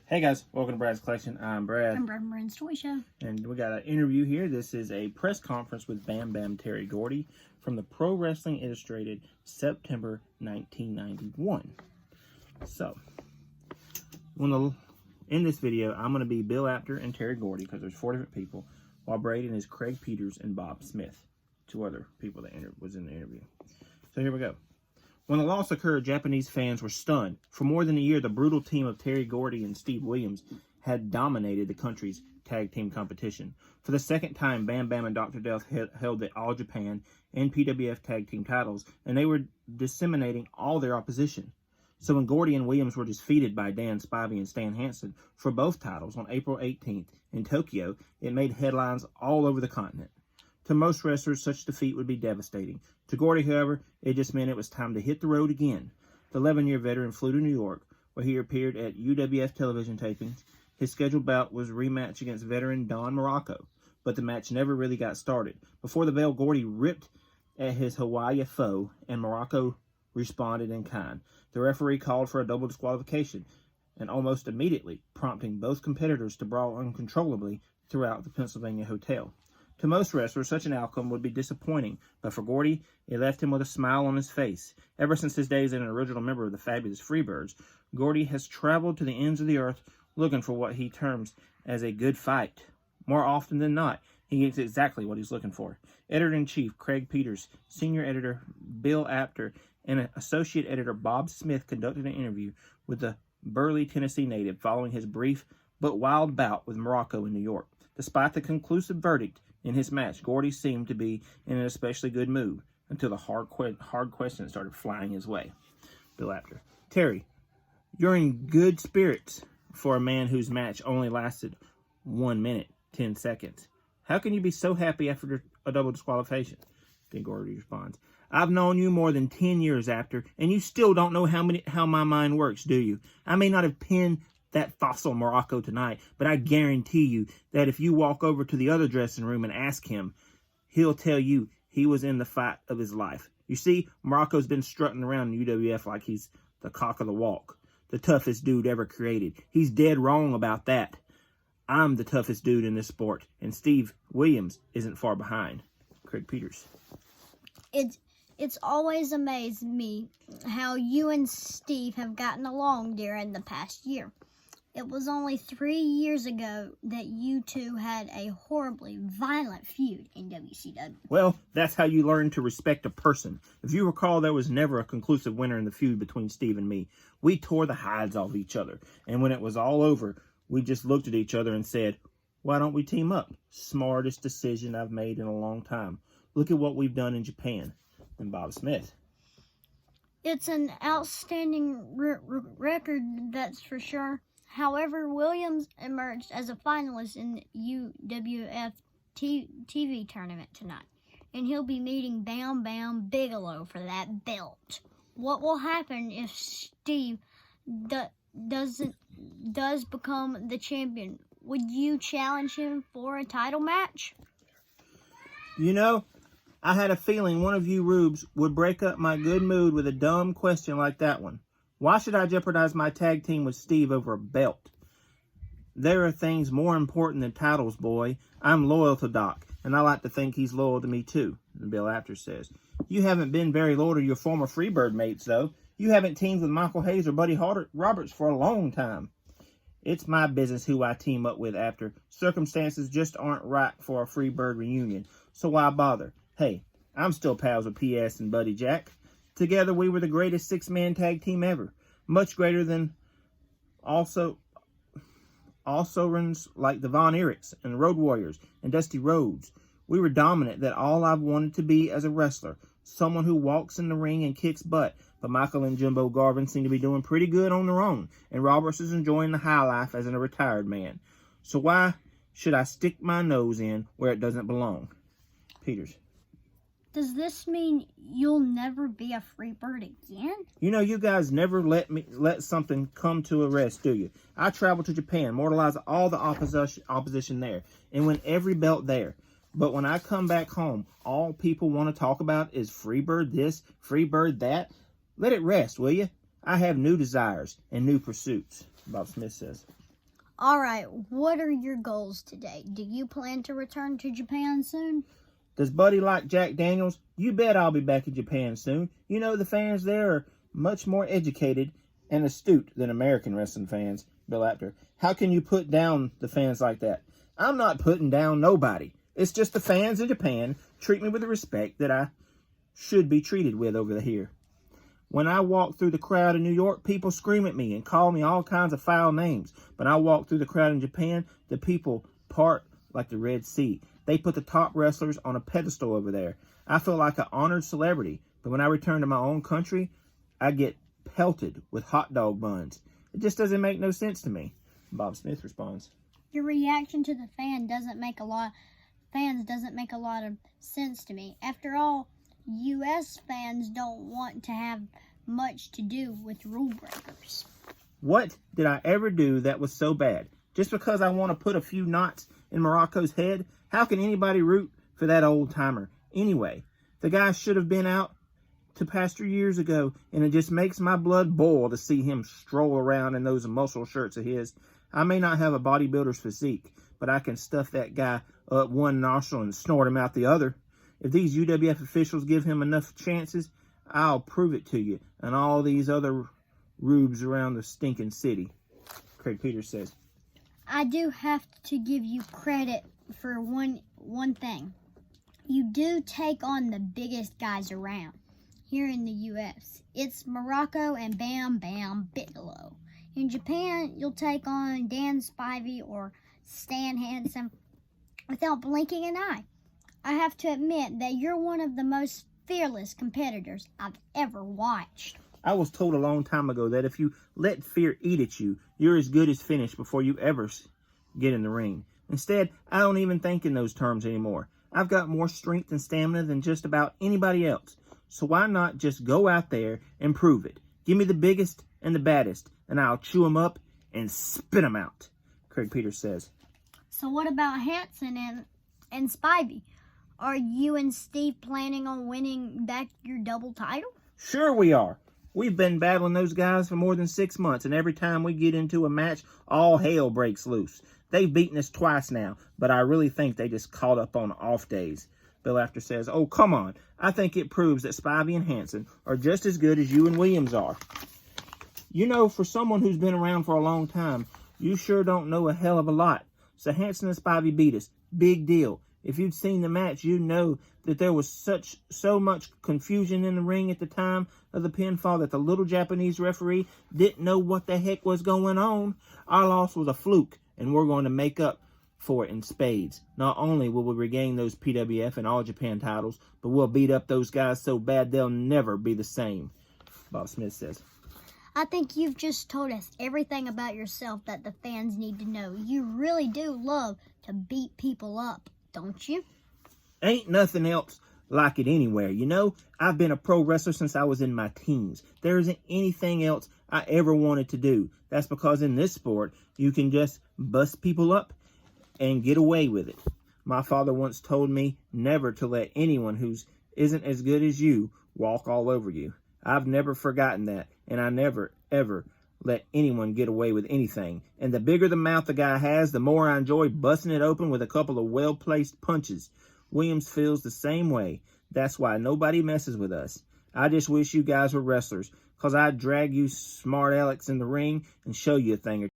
Hey guys, welcome to Brad's Collection. I'm Brad. I'm Brad's Toy Show. And we got an interview here. This is a press conference with Bam Bam Terry Gordy from the Pro Wrestling Illustrated, September 1991. So, in this video, I'm going to be Bill Apter and Terry Gordy because there's 4 different people, while Braden is Craig Peters and Bob Smith, 2 other people that was in the interview. So here we go. When the loss occurred, Japanese fans were stunned. For more than a year, the brutal team of Terry Gordy and Steve Williams had dominated the country's tag team competition. For the second time, Bam Bam and Dr. Death held the All Japan and PWF tag team titles, and they were disseminating all their opposition. So when Gordy and Williams were defeated by Dan Spivey and Stan Hansen for both titles on April 18th in Tokyo, it made headlines all over the continent. To most wrestlers, such defeat would be devastating. To Gordy, however, it just meant it was time to hit the road again. The 11-year veteran flew to New York, where he appeared at UWF television tapings. His scheduled bout was a rematch against veteran Don Morocco, but the match never really got started. Before the bell, Gordy ripped at his Hawaii foe, and Morocco responded in kind. The referee called for a double disqualification, and almost immediately prompting both competitors to brawl uncontrollably throughout the Pennsylvania hotel. To most wrestlers, such an outcome would be disappointing, but for Gordy, it left him with a smile on his face. Ever since his days as an original member of the fabulous Freebirds, Gordy has traveled to the ends of the earth looking for what he terms as a good fight. More often than not, he gets exactly what he's looking for. Editor-in-Chief Craig Peters, Senior Editor Bill Apter, and Associate Editor Bob Smith conducted an interview with the burly Tennessee native following his brief but wild bout with Morocco in New York. Despite the conclusive verdict in his match, Gordy seemed to be in an especially good mood until the hard questions started flying his way. Bill Apter: Terry, you're in good spirits for a man whose match only lasted 1 minute, 10 seconds. How can you be so happy after a double disqualification? Then Gordy responds, I've known you more than 10 years, Apter, and you still don't know how my mind works, do you? I may not have pinned that fossil Morocco tonight, but I guarantee you that if you walk over to the other dressing room and ask him, he'll tell you he was in the fight of his life. You see, Morocco's been strutting around in UWF like he's the cock of the walk, the toughest dude ever created. He's dead wrong about that. I'm the toughest dude in this sport, and Steve Williams isn't far behind. Craig Peters: It's always amazed me how you and Steve have gotten along during the past year. It was only 3 years ago that you two had a horribly violent feud in WCW. Well, that's how you learn to respect a person. If you recall, there was never a conclusive winner in the feud between Steve and me. We tore the hides off each other. And when it was all over, we just looked at each other and said, why don't we team up? Smartest decision I've made in a long time. Look at what we've done in Japan. And Bob Smith: It's an outstanding record, that's for sure. However, Williams emerged as a finalist in the UWF TV tournament tonight, and he'll be meeting Bam Bam Bigelow for that belt. What will happen if Steve does become the champion? Would you challenge him for a title match? You know, I had a feeling one of you rubes would break up my good mood with a dumb question like that one. Why should I jeopardize my tag team with Steve over a belt? There are things more important than titles, boy. I'm loyal to Doc, and I like to think he's loyal to me too, Bill Apter says. You haven't been very loyal to your former Freebird mates, though. You haven't teamed with Michael Hayes or Buddy Roberts for a long time. It's my business who I team up with, Apter. Circumstances just aren't right for a Freebird reunion, so why bother? Hey, I'm still pals with PS and Buddy Jack. Together, we were the greatest 6-man tag team ever. Much greater than also runs like the Von Erichs and Road Warriors and Dusty Rhodes. We were dominant, that all I've wanted to be as a wrestler. Someone who walks in the ring and kicks butt. But Michael and Jimbo Garvin seem to be doing pretty good on their own. And Roberts is enjoying the high life as a retired man. So why should I stick my nose in where it doesn't belong? Peters: Does this mean you'll never be a Freebird again? You know, you guys never let something come to a rest, do you? I traveled to Japan, immortalized all the opposition there, and win every belt there. But when I come back home, all people want to talk about is Freebird this, Freebird that. Let it rest, will you? I have new desires and new pursuits, Bob Smith says. All right, what are your goals today? Do you plan to return to Japan soon? Does Buddy like Jack Daniels? You bet I'll be back in Japan soon. You know, the fans there are much more educated and astute than American wrestling fans, Bill Apter. How can you put down the fans like that? I'm not putting down nobody. It's just the fans in Japan treat me with the respect that I should be treated with over here. When I walk through the crowd in New York, people scream at me and call me all kinds of foul names. But I walk through the crowd in Japan, the people part like the Red Sea. They put the top wrestlers on a pedestal over there. I feel like an honored celebrity. But when I return to my own country, I get pelted with hot dog buns. It just doesn't make no sense to me. Bob Smith responds. Your reaction to the fans doesn't make a lot of sense to me. After all, U.S. fans don't want to have much to do with rule breakers. What did I ever do that was so bad? Just because I want to put a few knots in Morocco's head? How can anybody root for that old timer? Anyway, the guy should have been out to pasture years ago, and it just makes my blood boil to see him stroll around in those muscle shirts of his. I may not have a bodybuilder's physique, but I can stuff that guy up one nostril and snort him out the other. If these UWF officials give him enough chances, I'll prove it to you and all these other rubes around the stinking city. Craig Peters says. I do have to give you credit for one thing. You do take on the biggest guys around here in the U.S. It's Morocco and Bam Bam Bigelow. In Japan, you'll take on Dan Spivey or Stan Hansen without blinking an eye. I have to admit that you're one of the most fearless competitors I've ever watched. I was told a long time ago that if you let fear eat at you, you're as good as finished before you ever get in the ring. Instead, I don't even think in those terms anymore. I've got more strength and stamina than just about anybody else. So why not just go out there and prove it? Give me the biggest and the baddest, and I'll chew them up and spit them out, Craig Peters says. So what about Hansen and Spivey? Are you and Steve planning on winning back your double title? Sure we are. We've been battling those guys for more than 6 months, and every time we get into a match, all hell breaks loose. They've beaten us twice now, but I really think they just caught up on off days. Bill Apter says, oh, come on. I think it proves that Spivey and Hansen are just as good as you and Williams are. You know, for someone who's been around for a long time, you sure don't know a hell of a lot. So Hansen and Spivey beat us. Big deal. If you'd seen the match, you'd know that there was so much confusion in the ring at the time of the pinfall that the little Japanese referee didn't know what the heck was going on. Our loss was a fluke, and we're going to make up for it in spades. Not only will we regain those PWF and All Japan titles, but we'll beat up those guys so bad they'll never be the same, Bob Smith says. I think you've just told us everything about yourself that the fans need to know. You really do love to beat people up, don't you? Ain't nothing else like it anywhere. You know, I've been a pro wrestler since I was in my teens. There isn't anything else I ever wanted to do. That's because in this sport, you can just bust people up and get away with it. My father once told me never to let anyone who isn't as good as you walk all over you. I've never forgotten that, and I never, ever let anyone get away with anything. And the bigger the mouth the guy has, the more I enjoy busting it open with a couple of well-placed punches. Williams feels the same way. That's why nobody messes with us. I just wish you guys were wrestlers, because I'd drag you smart Alex in the ring and show you a thing or two.